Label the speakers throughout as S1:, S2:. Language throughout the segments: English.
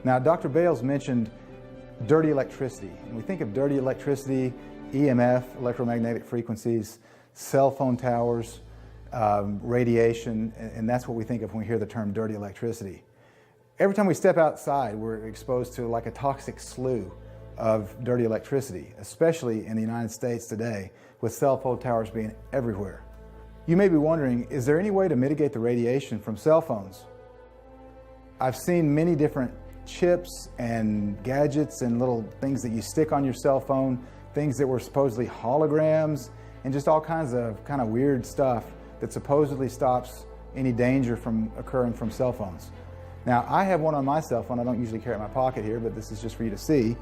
S1: Now, Dr. Bales mentioned dirty electricity. And we think of dirty electricity, EMF, electromagnetic frequencies, cell phone towers, radiation, and that's what we think of when we hear the term dirty electricity. Every time we step outside, we're exposed to like a toxic slew of dirty electricity, especially in the United States today, with cell phone towers being everywhere. You may be wondering, is there any way to mitigate the radiation from cell phones? I've seen many different chips and gadgets and little things that you stick on your cell phone, things that were supposedly holograms, and just all kinds of weird stuff that supposedly stops any danger from occurring from cell phones. Now, I have one on my cell phone. I don't usually carry it in my pocket here, but this is just for you to see.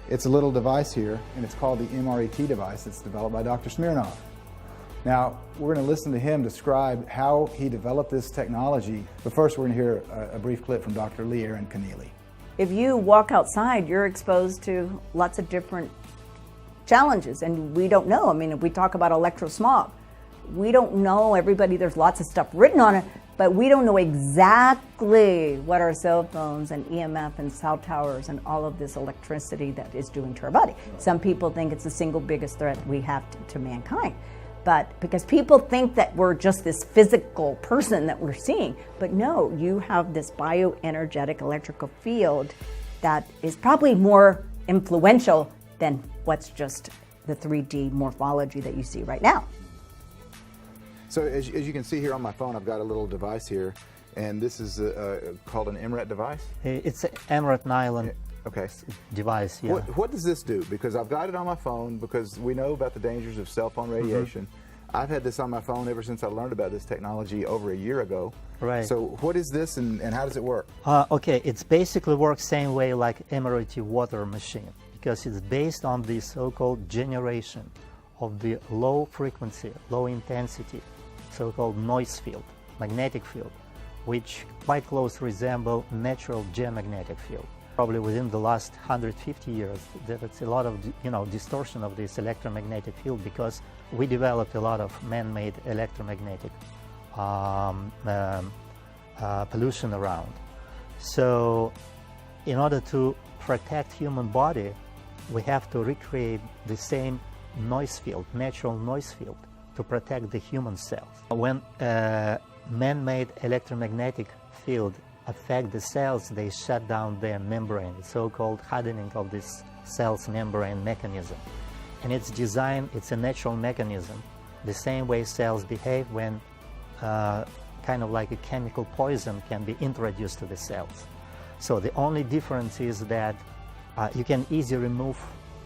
S1: It's a little device here, and it's called the MRET device. It's developed by Dr. Smirnov. Now, we're going to listen to him describe how he developed this technology, but first we're going to hear a brief clip from Dr. Lee Aaron Keneally.
S2: If you walk outside, you're exposed to lots of different challenges, and we don't know. I mean, if we talk about electrosmog, we don't know everybody. There's lots of stuff written on it, but we don't know exactly what our cell phones and EMF and cell towers and all of this electricity that is doing to our body. Some people think it's the single biggest threat we have to mankind. But because people think that we're just this physical person that we're seeing, but no, you have this bioenergetic electrical field that is probably more influential than what's just the 3D morphology that you see right now.
S1: So as you can see here on my phone, I've got a little device here, and this is called an MRET device?
S3: It's an MRET nylon device, yeah.
S1: What does this do? Because I've got it on my phone because we know about the dangers of cell phone radiation. I've had this on my phone ever since I learned about this technology over a year ago.
S3: Right.
S1: So what is this and how does it work?
S3: Okay, it's basically works same way like MRET water machine, because it's based on the so-called generation of the low frequency, low intensity, so-called noise field, magnetic field, which quite closely resemble natural geomagnetic field. Probably within the last 150 years, there's a lot of distortion of this electromagnetic field because we developed a lot of man-made electromagnetic pollution around. So in order to protect human body, we have to recreate the same noise field, natural noise field, to protect the human cells. When man-made electromagnetic field affect the cells, they shut down their membrane, the so-called hardening of this cell's membrane mechanism. And it's designed, it's a natural mechanism, the same way cells behave when kind of like a chemical poison can be introduced to the cells. So the only difference is that you can easily remove,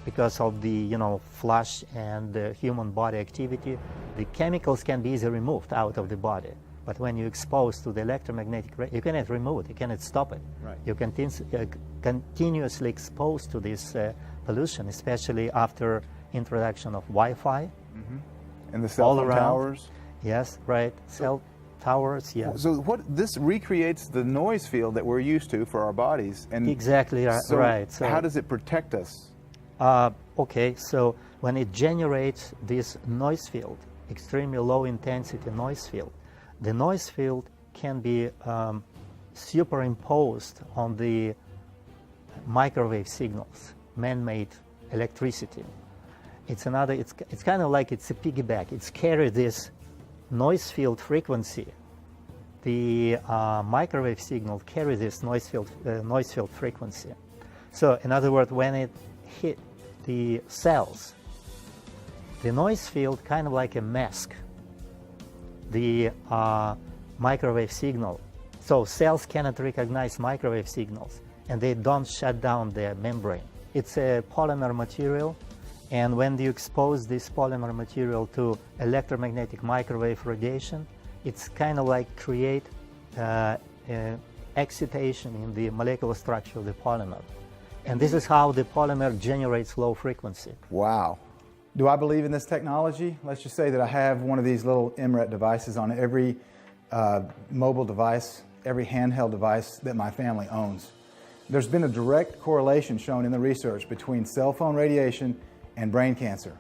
S3: because of the flush and the human body activity, the chemicals can be easily removed out of the body. But when you're exposed to the electromagnetic, you cannot remove it, you cannot stop it.
S1: Right.
S3: You're continuously exposed to this pollution, especially after introduction of Wi-Fi.
S1: And the cell phone towers?
S3: Yes, right, cell towers, yeah.
S1: So this recreates the noise field that we're used to for our bodies. And
S3: exactly, right.
S1: So how does it protect us?
S3: Okay, so when it generates this noise field, extremely low intensity noise field, the noise field can be superimposed on the microwave signals, man-made electricity. It's kind of like it's a piggyback. It's carry this noise field frequency. The microwave signal carry this noise field frequency. So in other words, when it hit the cells, the noise field kind of like a mask the microwave signal. So cells cannot recognize microwave signals and they don't shut down their membrane. It's a polymer material, and when you expose this polymer material to electromagnetic microwave radiation, it's kind of like create excitation in the molecular structure of the polymer. And this is how the polymer generates low frequency.
S1: Wow. Do I believe in this technology? Let's just say that I have one of these little MRET devices on every mobile device, every handheld device that my family owns. There's been a direct correlation shown in the research between cell phone radiation and brain cancer.